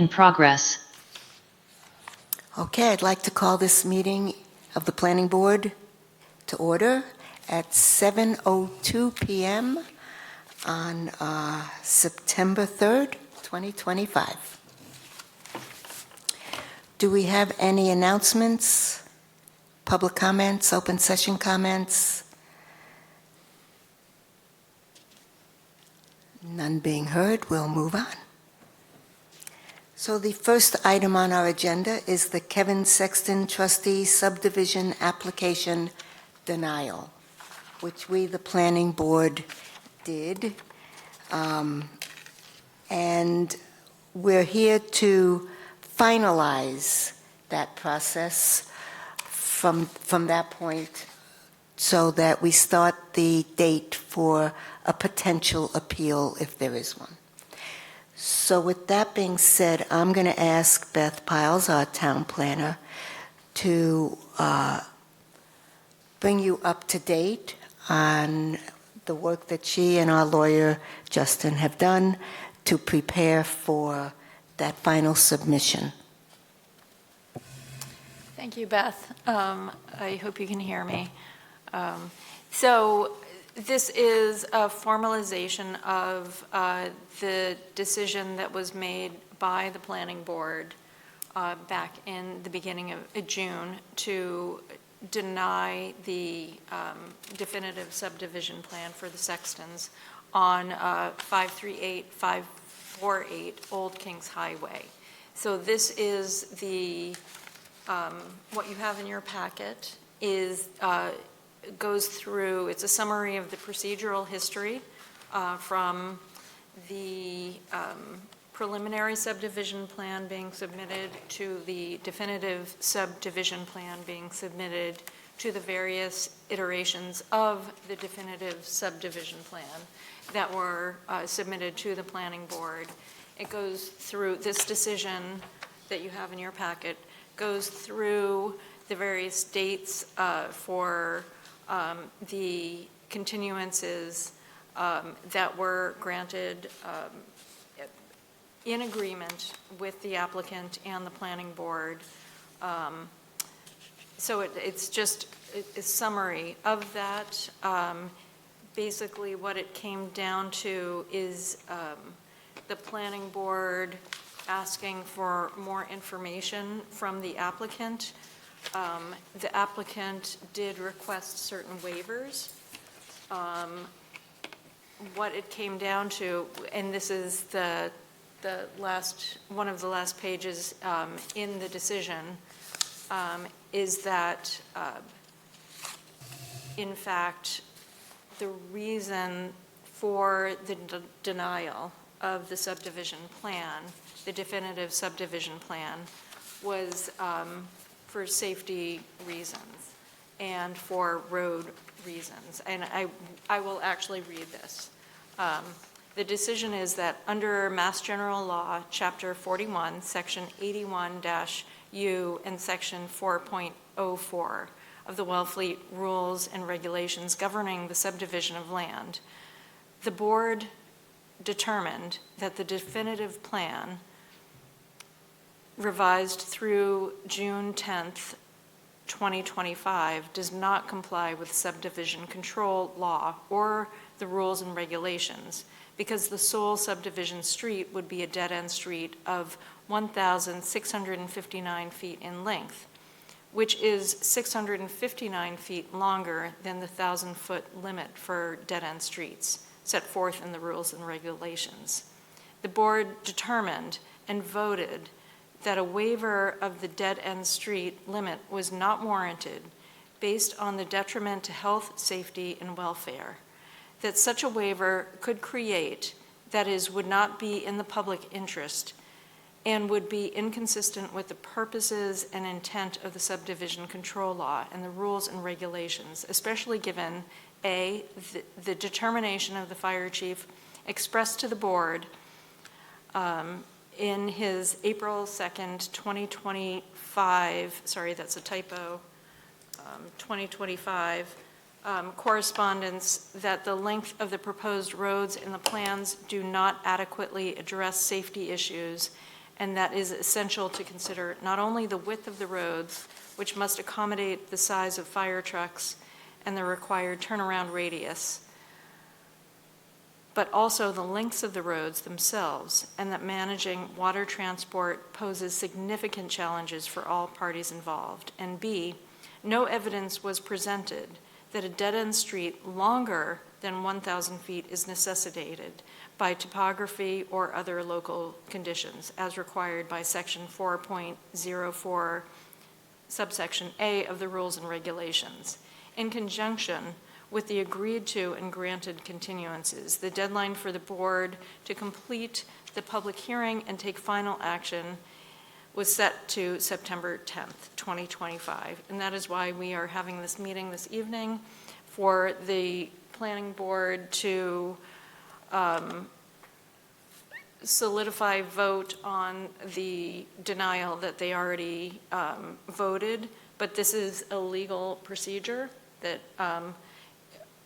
in progress. Okay, I'd like to call this meeting of the Planning Board to order at 7:02 p.m. on September 3rd, 2025. Do we have any announcements, public comments, open session comments? None being heard, we'll move on. So the first item on our agenda is the Kevin Sexton trustee subdivision application denial, which we, the Planning Board, did. And we're here to finalize that process from that point so that we start the date for a potential appeal if there is one. So with that being said, I'm going to ask Beth Piles, our town planner, to bring you up to date on the work that she and our lawyer, Justin, have done to prepare for that final submission. Thank you, Beth. I hope you can hear me. So this is a formalization of the decision that was made by the Planning Board back in the beginning of June to deny the definitive subdivision plan for the Sextons on 548 Old Kings Highway. So this is the what you have in your packet is goes through, it's a summary of the procedural history from the preliminary subdivision plan being submitted to the definitive subdivision plan being submitted to the various iterations of the definitive subdivision plan that were submitted to the Planning Board. It goes through, this decision that you have in your packet goes through the various dates for the continuances that were granted in agreement with the applicant and the Planning Board. So it's just a summary of that. Basically what it came down to is the Planning Board asking for more information from the applicant. The applicant did request certain waivers. What it came down to, and this is the last, one of the last pages in the decision, is that in fact the reason for the denial of the subdivision plan, the definitive subdivision plan, was for safety reasons and for road reasons. And I will actually read this. The decision is that under Mass General Law, Chapter 41, Section 81-U and Section 4.04 of the Wellfleet Rules and Regulations governing the subdivision of land, the board determined that the definitive plan revised through June 10th, 2025 does not comply with subdivision control law or the rules and regulations because the sole subdivision street would be a dead-end street of 1,659 feet in length, which is 659 feet longer than the 1,000-foot limit for dead-end streets set forth in the rules and regulations. The board determined and voted that a waiver of the dead-end street limit was not warranted based on the detriment to health, safety, and welfare, that such a waiver could create, that is, would not be in the public interest, and would be inconsistent with the purposes and intent of the subdivision control law and the rules and regulations, especially given A, the determination of the fire chief expressed to the board in his April 2nd, 2025, sorry, that's a typo, 2025 correspondence that the length of the proposed roads in the plans do not adequately address safety issues and that is essential to consider not only the width of the roads, which must accommodate the size of fire trucks and the required turnaround radius, but also the lengths of the roads themselves, and that managing water transport poses significant challenges for all parties involved. And B, no evidence was presented that a dead-end street longer than 1,000 feet is necessitated by topography or other local conditions, as required by Section 4.04, subsection A of the Rules and Regulations. In conjunction with the agreed to and granted continuances, the deadline for the board to complete the public hearing and take final action was set to September 10th, 2025. And that is why we are having this meeting this evening, for the planning board to solidify vote on the denial that they already voted. But this is a legal procedure that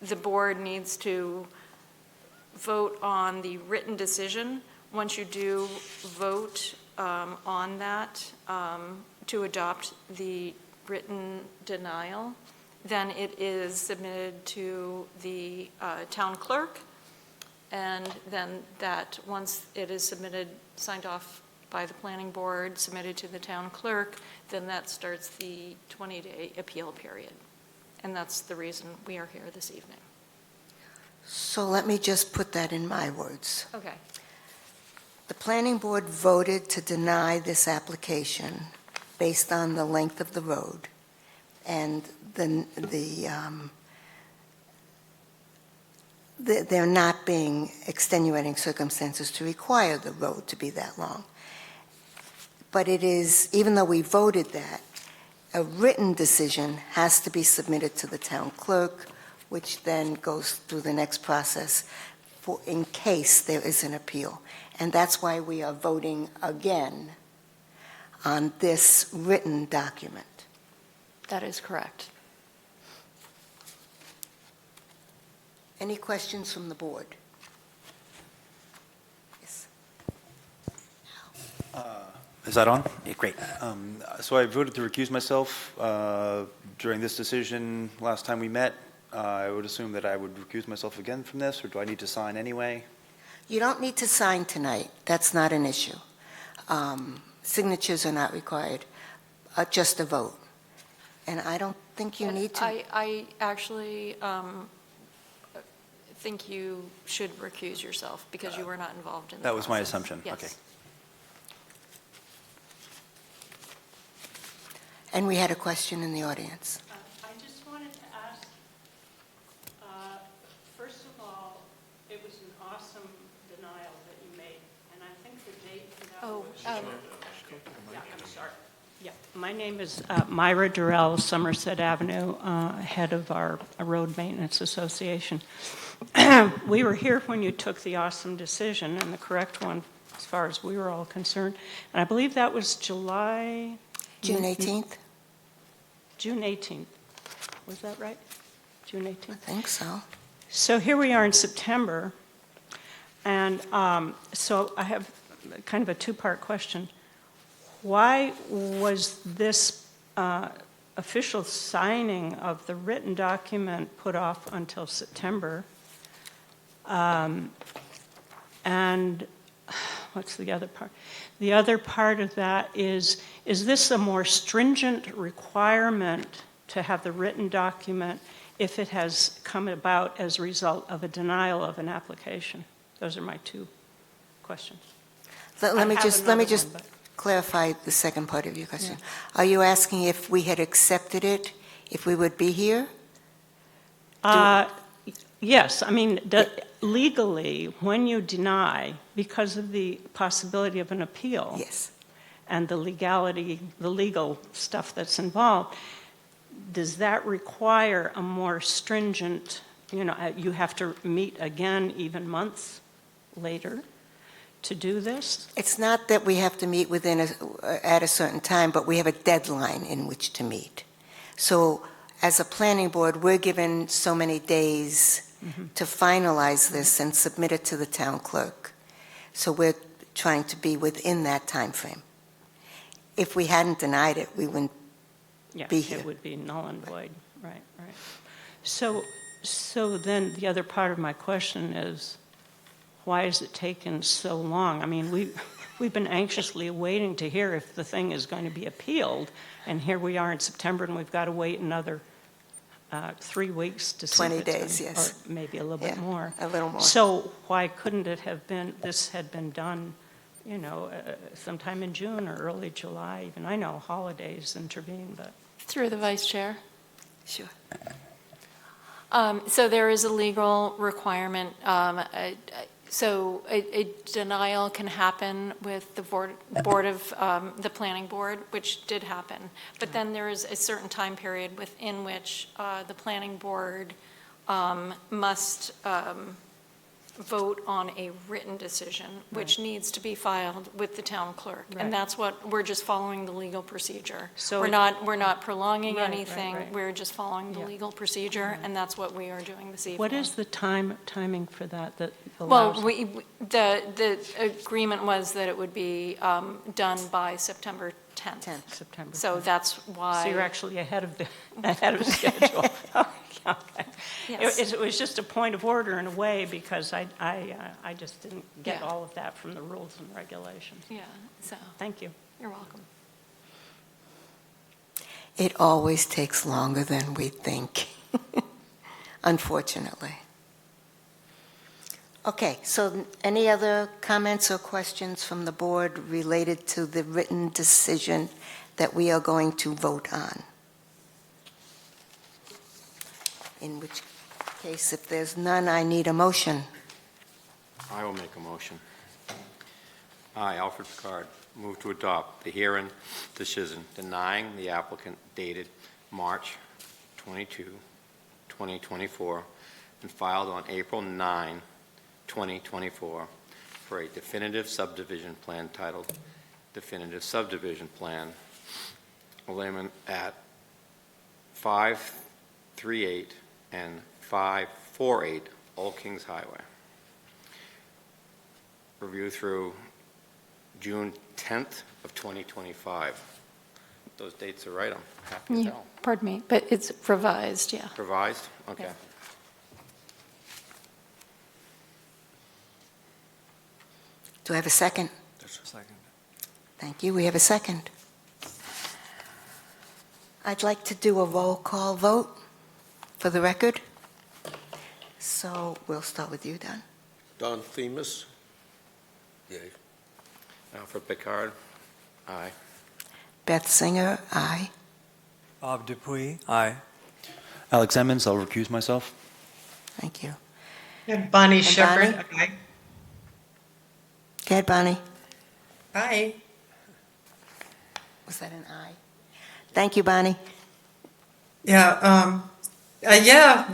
the board needs to vote on the written decision. Once you do vote on that to adopt the written denial, then it is submitted to the town clerk, and then that, once it is submitted, signed off by the planning board, submitted to the town clerk, then that starts the 20-day appeal period. And that's the reason we are here this evening. So let me just put that in my words. Okay. The planning board voted to deny this application based on the length of the road and there not being extenuating circumstances to require the road to be that long. But it is, even though we voted that, a written decision has to be submitted to the town clerk, which then goes through the next process in case there is an appeal. And that's why we are voting again on this written document. That is correct. Any questions from the board? Yes. Is that on? Yeah, great. So I voted to recuse myself during this decision last time we met. I would assume that I would recuse myself again from this, or do I need to sign anyway? You don't need to sign tonight. That's not an issue. Signatures are not required, just a vote. And I don't think you need to. I actually think you should recuse yourself because you were not involved in the That was my process. assumption. Yes. Okay. And we had a question in the audience. I just wanted to ask, first of all, it was an awesome denial that you made, and I think the date for that was... Yeah, I'm sorry. Yeah, my name is Myra Durrell, Somerset Avenue, head of our Road Maintenance Association. We were here when you took the awesome decision, and the correct one, as far as we were all concerned, and I believe that was July... June 18th? June 18th. Was that right? June 18th? I think so. So here we are in September, and so I have kind of a two-part question. Why was this official signing of the written document put off until September? And what's the other part? The other part of that is this a more stringent requirement to have the written document if it has come about as a result of a denial of an application? Those are my two questions. Let me just one, but- clarify the second part of your question. Are you asking if we had accepted it, if we would be here? Yes, I mean, legally, when you deny, because of the possibility of an appeal Yes. and the legality, the legal stuff that's involved, does that require a more stringent, you have to meet again even months later to do this? It's not that we have to meet at a certain time, but we have a deadline in which to meet. So as a planning board, we're given so many days to finalize this and submit it to the town clerk. So we're trying to be within that time frame. If we hadn't denied it, we wouldn't. Yeah, Be here. it would be null and void, right. So then the other part of my question is, why has it taken so long? I mean, we've been anxiously awaiting to hear if the thing is going to be appealed, and here we are in September, and we've got to wait another 3 weeks to see 20 if it's days, gonna- yes. Or maybe a little bit Yeah, more. a little more. So why couldn't it have been, this had been done, sometime in June or early July? Even I know holidays intervene, but. Through the vice chair. Sure. So there is a legal requirement. So a denial can happen with the board of, the planning board, which did happen. But then there is a certain time period within which the planning board must vote on a written decision, which needs to be filed with the town clerk. Right. And that's what, we're just following the legal procedure. So We're not prolonging Right, right, anything. right. We're just following the Yeah. legal procedure, and that's what we are doing this evening. What is the timing for that Well, allows? the agreement was that it would be done by September 10th. 10th. September. So 10th. that's why. So you're actually ahead of schedule. Okay. Yes. It was just a point of order in a way, because I just didn't get Yeah. all of that from the rules and regulations. Yeah, so, Thank you. you're welcome. It always takes longer than we think, unfortunately. Okay, so any other comments or questions from the board related to the written decision that we are going to vote on? In which case, if there's none, I need a motion. I will make a motion. I, Alfred Picard, move to adopt the herein decision denying the applicant dated March 22, 2024, and filed on April 9, 2024, for a definitive subdivision plan titled Definitive Subdivision Plan, alignment at 538 and 548 Old Kings Highway. Review through June 10th of 2025. Those dates are right, I'm happy to Yeah, tell. pardon me, but it's revised, yeah. Revised? Okay. Yeah. Do I have a second? Second. Thank you, we have a second. I'd like to do a roll call vote for the record. So we'll start with you, Don. Don Themis? Yay. Alfred Picard? Aye. Beth Singer, aye. Bob Dupuy, aye. Alex Emmons, I'll recuse myself. Thank you. And Bonnie And Shepherd. Bonnie? Aye. Go ahead, Bonnie. Aye. Was that an aye? Thank you, Bonnie. Yeah, yeah.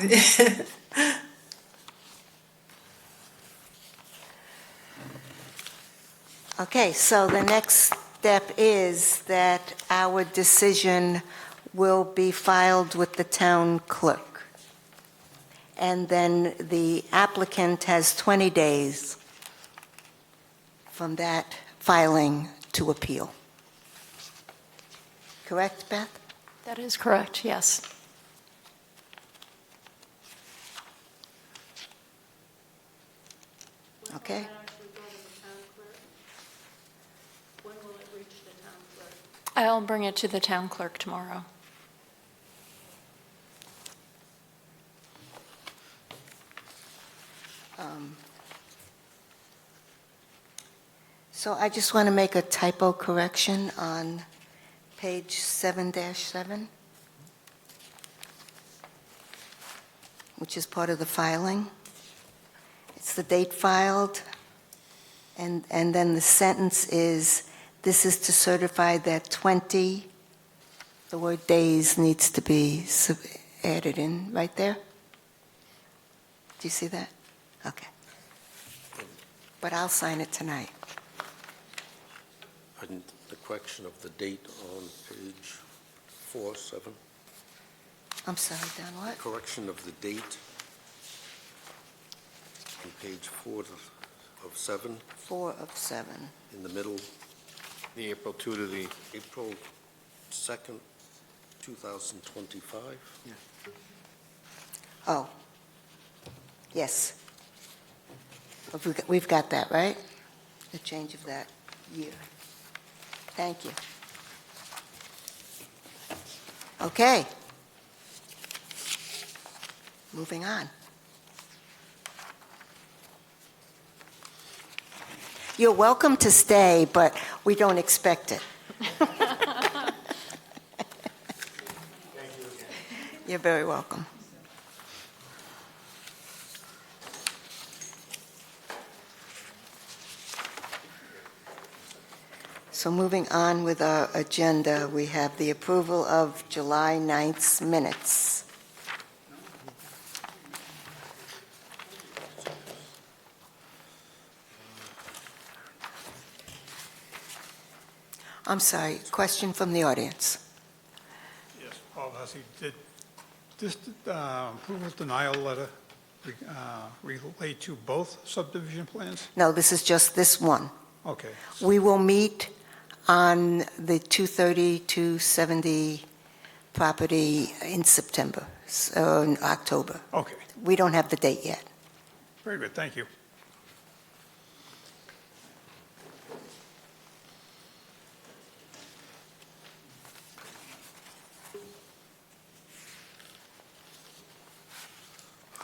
Okay, so the next step is that our decision will be filed with the town clerk. And then the applicant has 20 days from that filing to appeal. Correct, Beth? That is correct, yes. Okay. When will it reach the town clerk? I'll bring it to the town clerk tomorrow. So I just want to make a typo correction on page 7-7, which is part of the filing. It's the date filed, and then the sentence is, this is to certify that 20, the word days needs to be added in right there. Do you see that? Okay. But I'll sign it tonight. And the correction of the date on page 4-7. I'm sorry, Don, what? Correction of the date on page 4 of of 7 4 of 7. in the middle, The April 2 to the, April 2nd, 2025. Oh, yes. We've got that, right? The change of that year. Thank you. Okay. Moving on. You're welcome to stay, but we don't expect it. You're very welcome. So moving on with our agenda, we have the approval of July 9th's minutes. I'm sorry, question from the audience. Yes, Paul Hussey, did this approval denial letter relate to both subdivision plans? No, this is just this one. Okay, We will meet on the 230, 270 property in September, so in October. okay, We don't have the date yet. very good, thank you.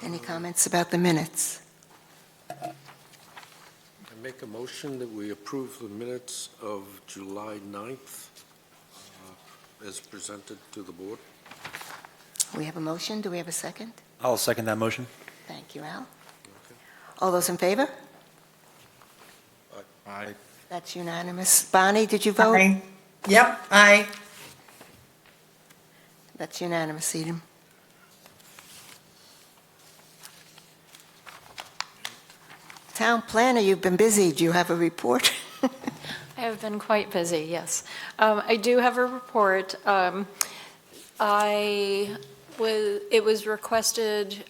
Any comments about the minutes? I make a motion that we approve the minutes of July 9th as presented to the board. We have a motion. Do we have a second? I'll second that motion. Thank you, Al. All those in favor? Aye. That's unanimous. Bonnie, did you vote? Aye. Yep, aye. That's unanimous, Edom. Town planner, you've been busy. Do you have a report? I have been quite busy, yes. I do have a report. It was requested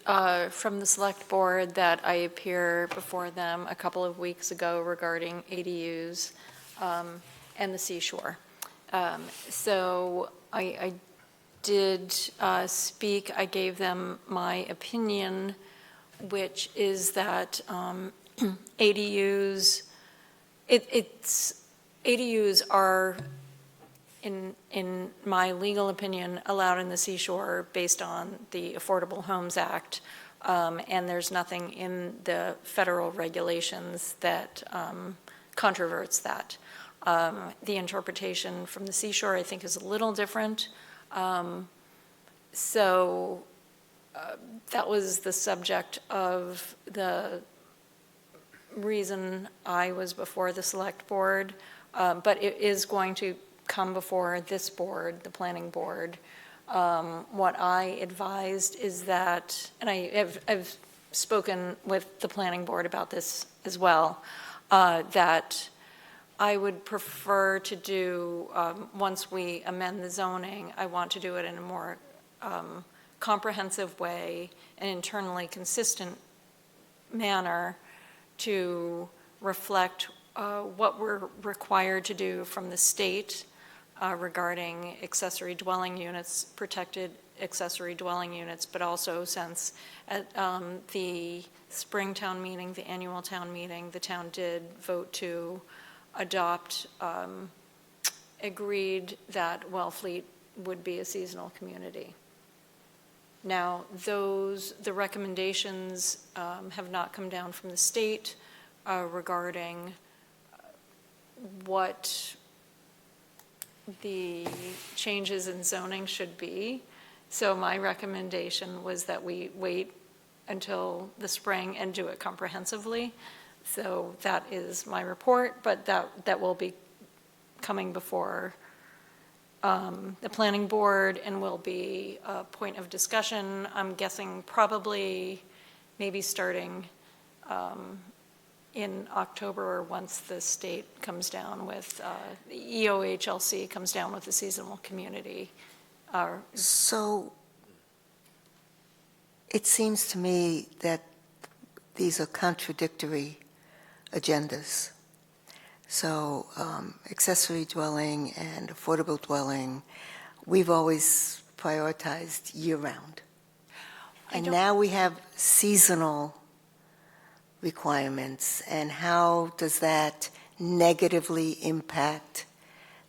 from the select board that I appear before them a couple of weeks ago regarding ADUs and the seashore. So I did speak, I gave them my opinion, which is that ADUs, ADUs are, in my legal opinion, allowed in the seashore based on the Affordable Homes Act, and there's nothing in the federal regulations that controverts that. The interpretation from the seashore, I think, is a little different. So that was the subject of the reason I was before the select board, but it is going to come before this board, the planning board. What I advised is that, and I've spoken with the planning board about this as well, that I would prefer to do, once we amend the zoning, I want to do it in a more comprehensive way, an internally consistent manner to reflect what we're required to do from the state regarding accessory dwelling units, protected accessory dwelling units, but also since at the spring town meeting, the annual town meeting, the town did vote to adopt, agreed that Wellfleet would be a seasonal community. Now, the recommendations have not come down from the state regarding what the changes in zoning should be. So my recommendation was that we wait until the spring and do it comprehensively. So that is my report, but that will be coming before the planning board and will be a point of discussion. I'm guessing probably maybe starting in October, or once the state comes down with, the EOHLC comes down with the seasonal community. So it seems to me that these are contradictory agendas. So accessory dwelling and affordable dwelling, we've always prioritized year-round. And now we have seasonal requirements, and how does that negatively impact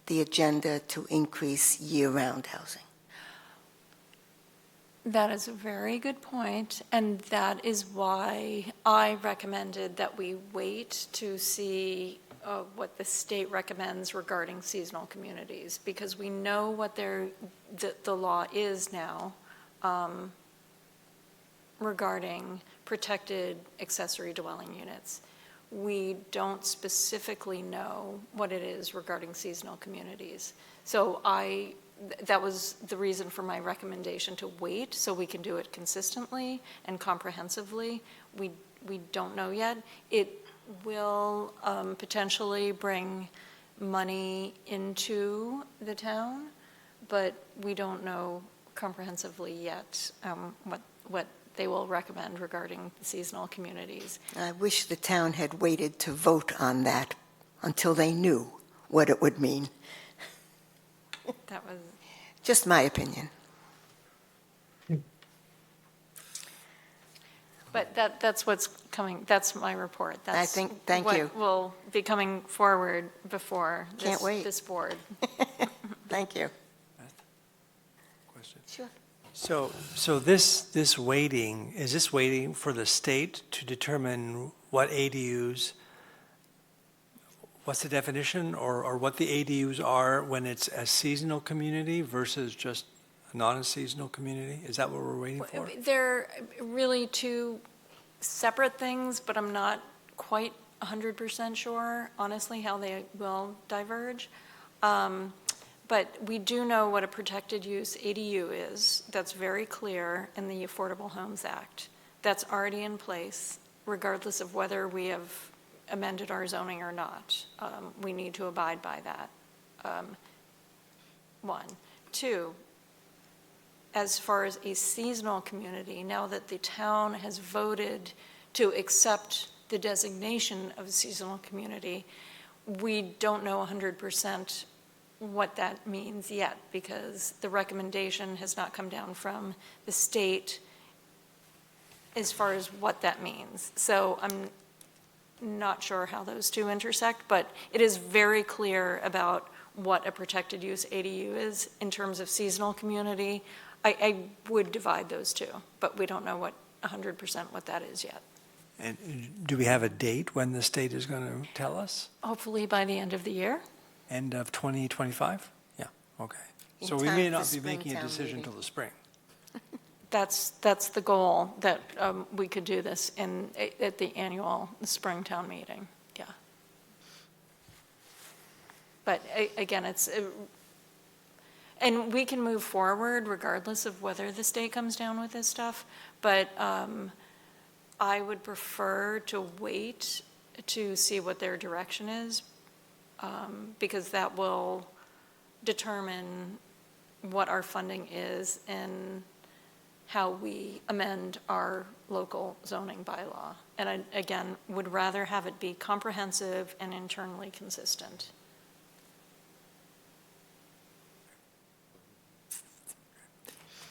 the agenda to increase year-round housing? That is a very good point, and that is why I recommended that we wait to see what the state recommends regarding seasonal communities, because we know what the law is now regarding protected accessory dwelling units. We don't specifically know what it is regarding seasonal communities. So that was the reason for my recommendation to wait, so we can do it consistently and comprehensively. We don't know yet. It will potentially bring money into the town, but we don't know comprehensively yet what they will recommend regarding seasonal communities. I wish the town had waited to vote on that until they knew what it would mean. That was Just my opinion. But that's what's coming, that's my report. Thank you. What will be coming forward before Can't wait. this board. Thank you. Question. Sure. So this waiting, is this waiting for the state to determine what ADUs, what's the definition, or what the ADUs are when it's a seasonal community versus just a non-seasonal community? Is that what we're waiting for? They're really two separate things, but I'm not quite 100% sure, honestly, how they will diverge. But we do know what a protected use ADU is. That's very clear in the Affordable Homes Act. That's already in place, regardless of whether we have amended our zoning or not. We need to abide by that. One. Two, as far as a seasonal community, now that the town has voted to accept the designation of a seasonal community, we don't know 100% what that means yet, because the recommendation has not come down from the state as far as what that means. So I'm not sure how those two intersect, but it is very clear about what a protected use ADU is in terms of seasonal community. I would divide those two, but we don't know what 100% what that is yet. And do we have a date when the state is going to tell us? Hopefully by the end of the year. End of 2025? Yeah, okay. In So we time may for not be making a Springtown decision meeting. till the spring. That's the goal, that we could do this at the annual Springtown meeting, yeah. But again, and we can move forward regardless of whether the state comes down with this stuff, but I would prefer to wait to see what their direction is, because that will determine what our funding is and how we amend our local zoning bylaw. And I, again, would rather have it be comprehensive and internally consistent.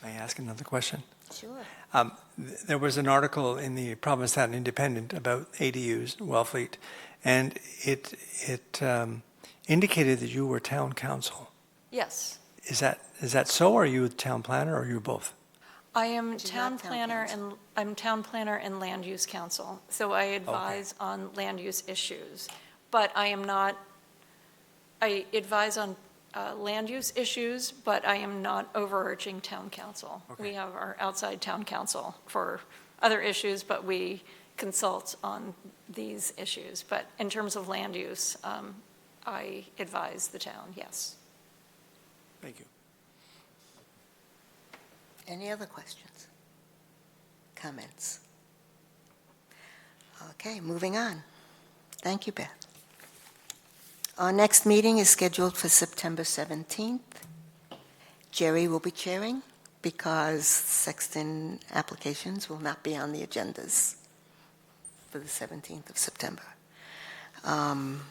May I ask another question? Sure. There was an article in the Provincetown Independent about ADUs, Wellfleet, and it indicated that you were town council. Yes. Is that so, or are you a town planner, or are you both? I am She's town not town planner council. and I'm town planner and land use council. So I advise on land use issues, but I advise on land use issues, but I am not overarching town council. Okay. We have our outside town council for other issues, but we consult on these issues. But in terms of land use, I advise the town, yes. Thank you. Any other questions? Comments? Okay, moving on. Thank you, Beth. Our next meeting is scheduled for September 17th. Jerry will be chairing because Sexton applications will not be on the agendas for the 17th of September. Um,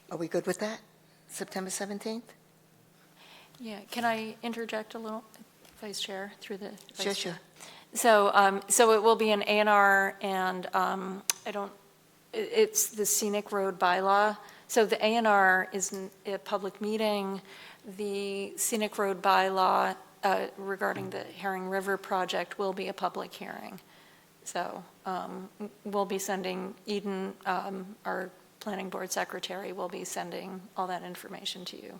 Are we good with that? September 17th? Yeah, can I interject a little, Vice Chair, through the Vice Sure, Chair? sure. So it will be an A&R, and it's the scenic road bylaw. So the A&R is a public meeting. The scenic road bylaw regarding the Herring River project will be a public hearing. So we'll be sending, Eden, our planning board secretary, will be sending all that information to you.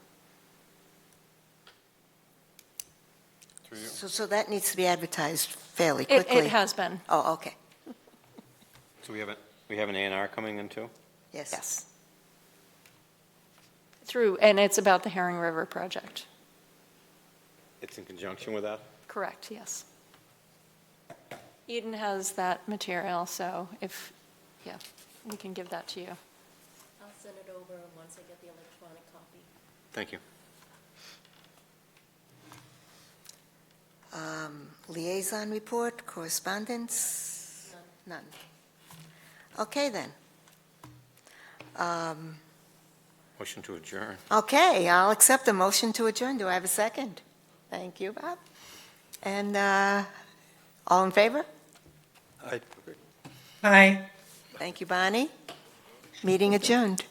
So that needs to be advertised fairly It quickly? has been, Oh, okay. So we have an A&R coming in too? Yes. yes. And it's about the Herring River project. It's in conjunction with that? Correct, yes. Eden has that material, so we can give that to you. I'll send it over once I get the electronic copy. Thank you. Liaison report, correspondence? None. Okay, then. Motion to adjourn. Okay, I'll accept a motion to adjourn. Do I have a second? Thank you, Bob. And all in favor? Bye. Thank you, Bonnie. Meeting adjourned.